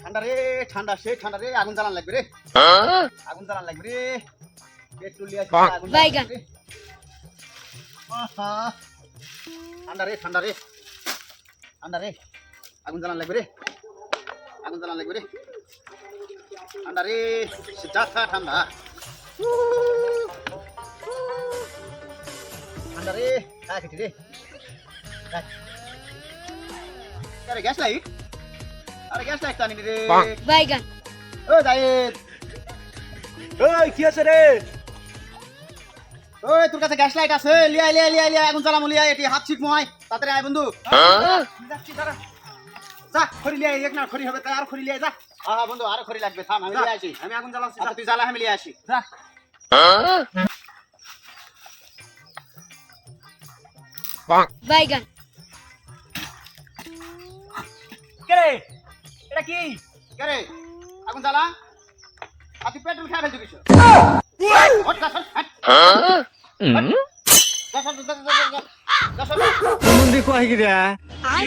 ঠান্ডা রে ঠান্ডা সে ঠান্ডা রে আগুন জ্বালান লাগবে রে আগুন জ্বালান লাগবে রে পেট্রোল লিয়ে আগুন বাইগান আহা ঠান্ডা রে ঠান্ডা রে ঠান্ডা রে আগুন জ্বালান লাগবে রে আগুন জ্বালান লাগবে রে ঠান্ডা রে সিদ্ধার্থ ঠান্ডা ঠান্ডা রে কাজ খেতে রে আরে গ্যাস লাইট আরে গ্যাস লাইট টানি রে বাইগান ও জায়েদ ওই কি আছে রে? ওই তোর কাছে গ্যাস লাইট আছে লিয়া লিয়া লিয়া লিয়া আগুন জ্বালামু লিয়া এটি হাত ছিক মই তাড়াতাড়ি আয় বন্ধু যাচ্ছি দাঁড়া যা খড়ি লিয়া এক না খড়ি হবে তাই আর খড়ি লিয়া যা হ্যাঁ হ্যাঁ বন্ধু আর খড়ি লাগবে থাম আমি লিয়ে আসি আমি আগুন জ্বালাচ্ছি। আচ্ছা তুই জ্বালা আমি লিয়ে আসি যা। বাইগান কে রে? এটা কি? কে রে আগুন জ্বালা আর তুই পেট্রোল খেয়ে ফেলছি কিছু হট গাছ হট গাছ মুন্দি কয় কি রে? আর